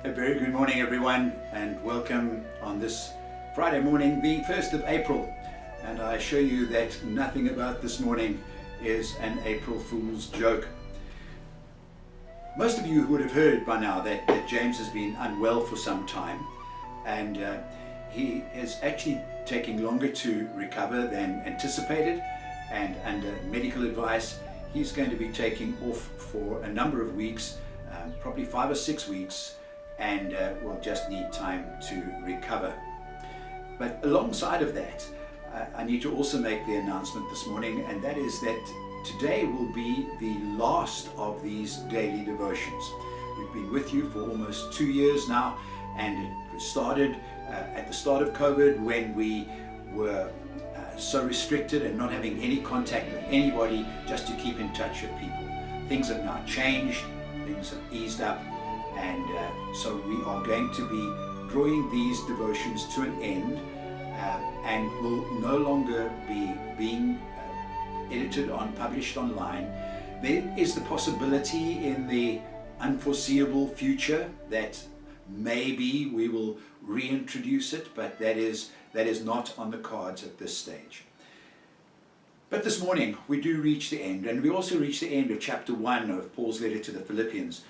A very good morning, everyone, and welcome on this Friday morning, the 1st of April. And I assure you that nothing about this morning is an April Fool's joke. Most of you would have heard by now that James has been unwell for some time, and he is actually taking longer to recover than anticipated, and under medical advice, he's going to be taking off for a number of weeks, probably 5 or 6 weeks, and will just need time to recover. But alongside of that, I need to also make the announcement this morning, and that is that today will be the last of these daily devotions. We've been with you for almost 2 years now, and it started at the start of COVID when we were so restricted and not having any contact with anybody, just to keep in touch with people. Things have now changed, things have eased up, and so we are going to be drawing these devotions to an end, and will no longer be being edited on, published online. There is the possibility in the unforeseeable future that maybe we will reintroduce it, but that is not on the cards at this stage. But this morning we do reach the end, and we also reach the end of chapter 1 of Paul's letter to the Philippians,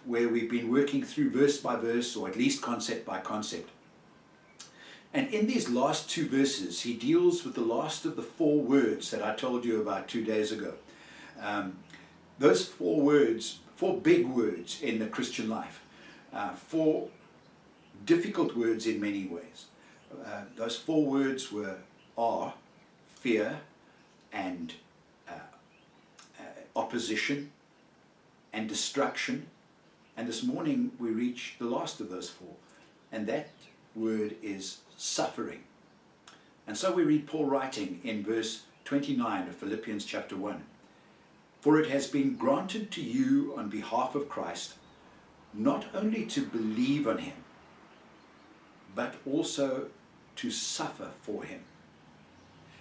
where we've been working through verse by verse, or at least concept by concept. And in these last 2 verses, he deals with the last of the 4 words that I told you about 2 days ago. Those 4 words, 4 big words in the Christian life, 4 difficult words in many ways. Those 4 words are fear and opposition and destruction. And this morning we reach the last of those 4, and that word is suffering. And so we read Paul writing in verse 29 of Philippians chapter 1. For it has been granted to you on behalf of Christ not only to believe on him, but also to suffer for him.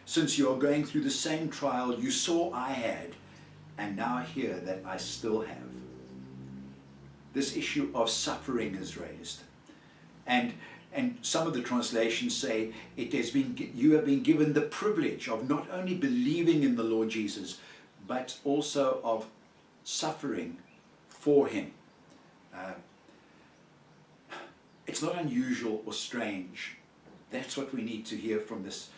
Since you are going through the same trial you saw I had, and now hear that I still have. This issue of suffering is raised. And some of the translations say you have been given the privilege of not only believing in the Lord Jesus, but also of suffering for him. It's not unusual or strange. That's what we need to hear from this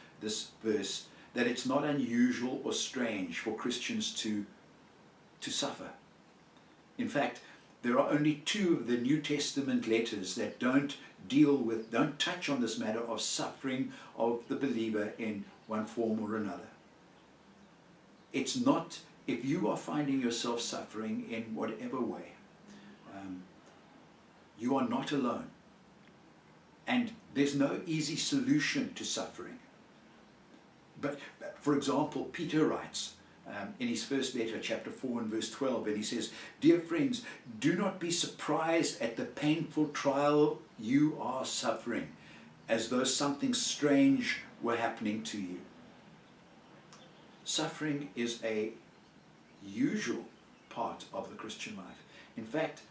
verse, that it's not unusual or strange for Christians to suffer. In fact, there are only 2 of the New Testament letters that don't touch on this matter of suffering of the believer in one form or another. It's not, if you are finding yourself suffering in whatever way, you are not alone. And there's no easy solution to suffering. But, for example, Peter writes in his first letter, chapter 4 and verse 12, and he says, Dear friends, do not be surprised at the painful trial you are suffering, as though something strange were happening to you. Suffering is a usual part of the Christian life. In fact,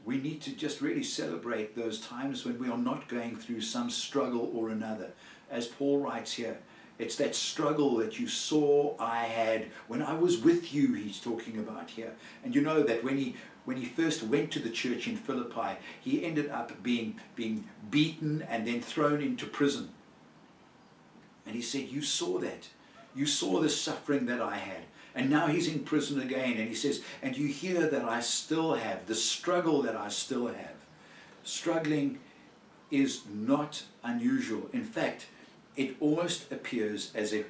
we need to just really celebrate those times when we are not going through some struggle or another. As Paul writes here, it's that struggle that you saw I had when I was with you, he's talking about here. And you know that when he first went to the church in Philippi, he ended up being beaten and then thrown into prison. And he said, you saw that. You saw the suffering that I had. And now he's in prison again, and he says, and you hear that I still have, the struggle that I still have. Struggling is not unusual. In fact, it almost appears as if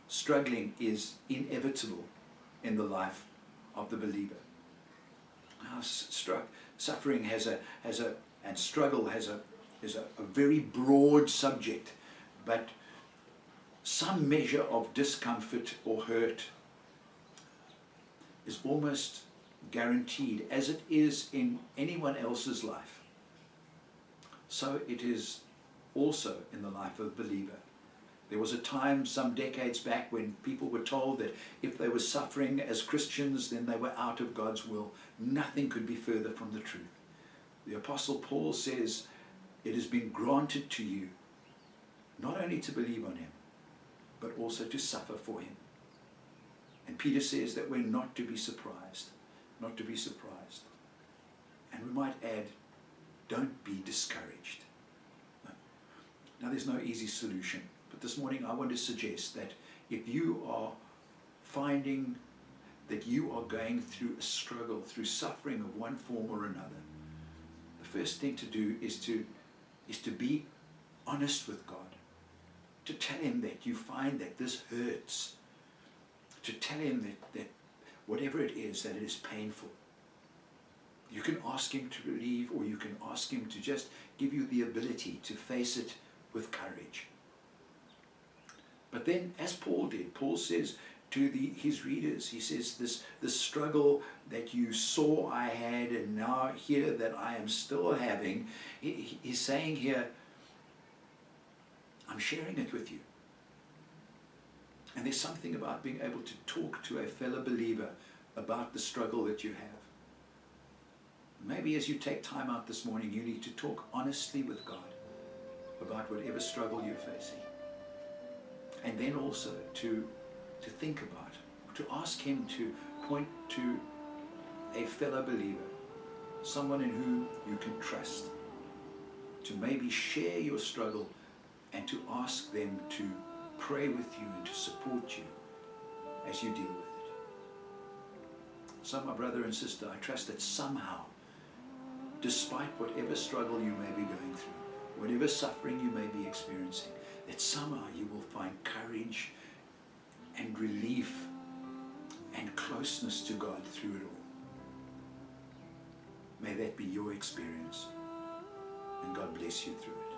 struggling is inevitable in the life of the believer. Now, suffering and struggle is a very broad subject, but some measure of discomfort or hurt is almost guaranteed, as it is in anyone else's life. So it is also in the life of a believer. There was a time some decades back when people were told that if they were suffering as Christians, then they were out of God's will. Nothing could be further from the truth. The Apostle Paul says, it has been granted to you not only to believe on him, but also to suffer for him. And Peter says that we're not to be surprised, not to be surprised. And we might add, don't be discouraged. Now, there's no easy solution, but this morning I want to suggest that if you are finding that you are going through a struggle, through suffering of one form or another, the first thing to do is to be honest with God, to tell him that you find that this hurts, to tell him that whatever it is, that it is painful. You can ask him to relieve, or you can ask him to just give you the ability to face it with courage. But then, as Paul did, Paul says to his readers, he says, this struggle that you saw I had and now here that I am still having, he's saying here, I'm sharing it with you. And there's something about being able to talk to a fellow believer about the struggle that you have. Maybe as you take time out this morning, you need to talk honestly with God about whatever struggle you're facing. And then also to think about, to ask him to point to a fellow believer, someone in whom you can trust, to maybe share your struggle and to ask them to pray with you and to support you as you deal with it. So, my brother and sister, I trust that somehow, despite whatever struggle you may be going through, whatever suffering you may be experiencing, that somehow you will find courage and relief and closeness to God through it all. May that be your experience, and God bless you through it.